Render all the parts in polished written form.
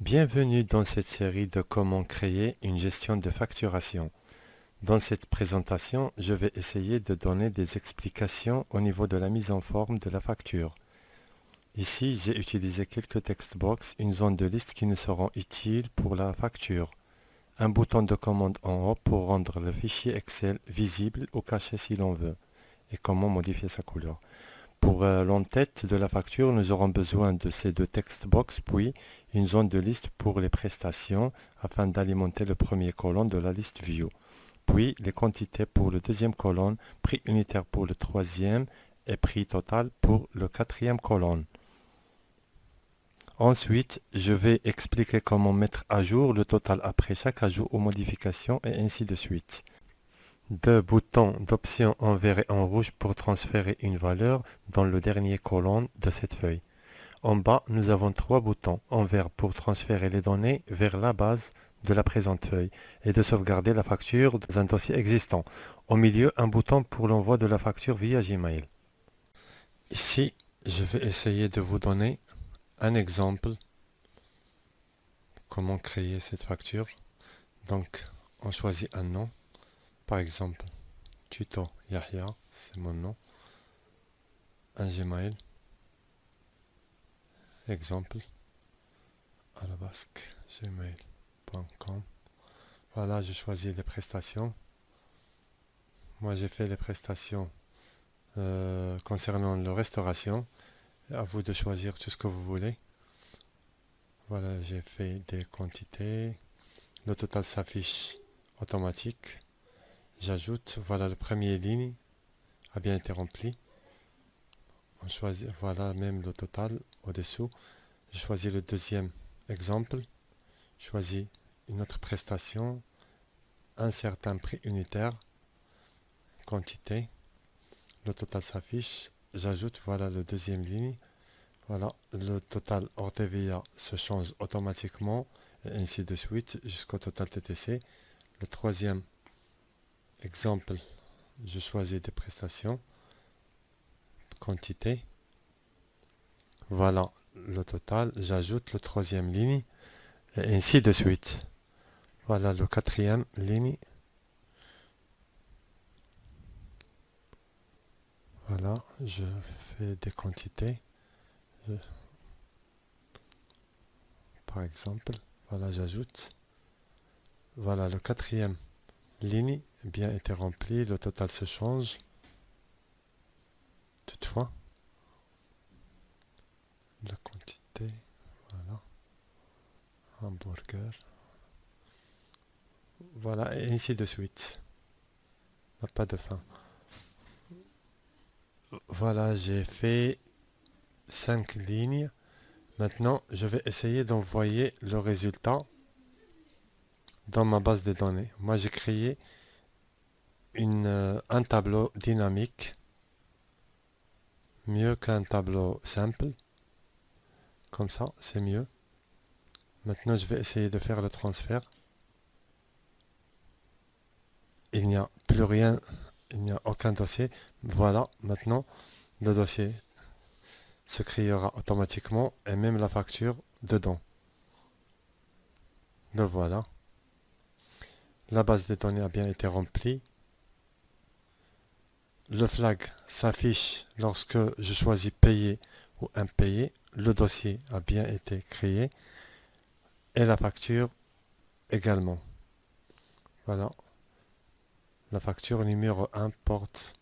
Bienvenue dans cette série de comment créer une gestion de facturation. Dans cette présentation, je vais essayer de donner des explications au niveau de la mise en forme de la facture. Ici, j'ai utilisé quelques textbox, une zone de liste qui nous seront utiles pour la facture, un bouton de commande en haut pour rendre le fichier Excel visible ou caché si l'on veut, et comment modifier sa couleur. Pour l'entête de la facture, nous aurons besoin de ces deux textbox, puis une zone de liste pour les prestations afin d'alimenter le premier colonne de la liste View. Puis les quantités pour le deuxième colonne, prix unitaire pour le troisième et prix total pour le quatrième colonne. Ensuite, je vais expliquer comment mettre à jour le total après chaque ajout ou modification et ainsi de suite. Deux boutons d'option en vert et en rouge pour transférer une valeur dans le dernier colonne de cette feuille. En bas, nous avons trois boutons en vert pour transférer les données vers la base de la présente feuille et de sauvegarder la facture dans un dossier existant. Au milieu, un bouton pour l'envoi de la facture via Gmail. Ici, je vais essayer de vous donner un exemple comment créer cette facture. Donc, on choisit un nom. Par exemple, Tuto Yahya, c'est mon nom. Un Gmail. Exemple. @gmail.com. Voilà, je choisis les prestations. Moi, j'ai fait les prestations concernant la restauration. À vous de choisir tout ce que vous voulez. Voilà, j'ai fait des quantités. Le total s'affiche automatique. J'ajoute, voilà, le premier ligne a bien été rempli. On choisit, voilà, même le total au-dessous. Je choisis le deuxième exemple. Je choisis une autre prestation. Un certain prix unitaire. Quantité. Le total s'affiche. J'ajoute, voilà, le deuxième ligne. Voilà, le total hors TVA se change automatiquement et ainsi de suite jusqu'au total TTC. Le troisième exemple, je choisis des prestations, quantité. Voilà le total, j'ajoute le troisième ligne et ainsi de suite. Voilà le quatrième ligne. Voilà, je fais des quantités. Par exemple, voilà, j'ajoute. Voilà le quatrième ligne bien été remplie, le total se change. Toutefois, la quantité, voilà, hamburger, voilà, et ainsi de suite. N'a pas de fin. Voilà, j'ai fait 5 lignes. Maintenant, je vais essayer d'envoyer le résultat dans ma base de données. Moi, j'ai créé un tableau dynamique, mieux qu'un tableau simple. Comme ça, c'est mieux. Maintenant, je vais essayer de faire le transfert. Il n'y a plus rien, il n'y a aucun dossier. Voilà, maintenant, le dossier se créera automatiquement et même la facture dedans. Le voilà. La base de données a bien été remplie. Le flag s'affiche lorsque je choisis payer ou impayé. Le dossier a bien été créé et la facture également. Voilà. La facture numéro 1 porte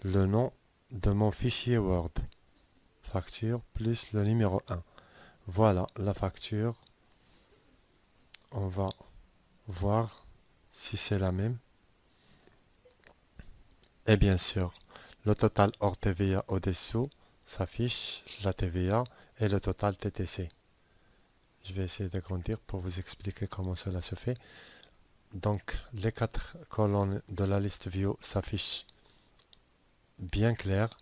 le nom de mon fichier Word. Facture plus le numéro 1. Voilà la facture. On va voir si c'est la même. Et bien sûr, le total hors TVA au-dessous s'affiche la TVA et le total TTC. Je vais essayer d'agrandir pour vous expliquer comment cela se fait. Donc, les 4 colonnes de la liste View s'affichent bien claires.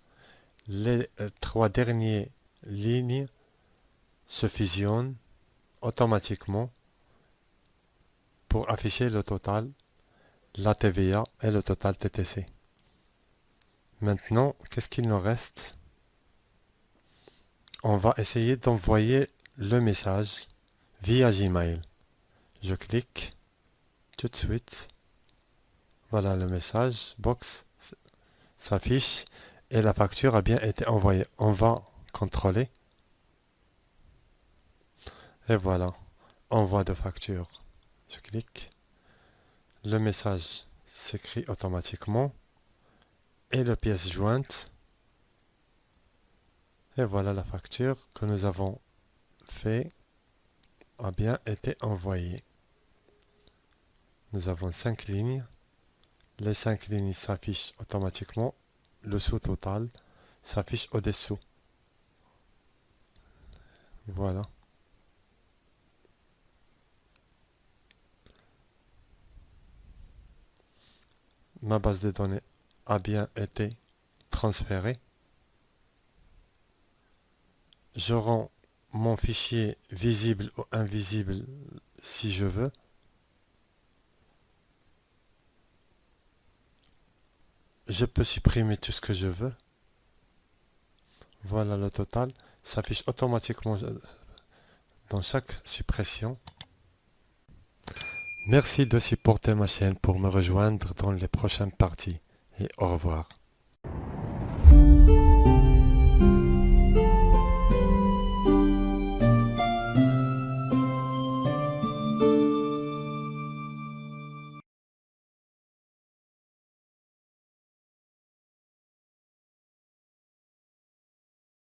Les 3 dernières lignes se fusionnent automatiquement pour afficher le total, la TVA et le total TTC. Maintenant, qu'est-ce qu'il nous reste? On va essayer d'envoyer le message via Gmail. Je clique tout de suite. Voilà le message box s'affiche et la facture a bien été envoyée. On va contrôler. Et voilà, envoi de facture. Je clique. Le message s'écrit automatiquement. Et la pièce jointe. Et voilà la facture que nous avons fait a bien été envoyée. Nous avons 5 lignes. Les 5 lignes s'affichent automatiquement. Le sous-total s'affiche au-dessous. Voilà. Ma base de données a bien été transférée. Je rends mon fichier visible ou invisible si je veux. Je peux supprimer tout ce que je veux. Voilà le total. S'affiche automatiquement dans chaque suppression. Merci de supporter ma chaîne pour me rejoindre dans les prochaines parties et au revoir.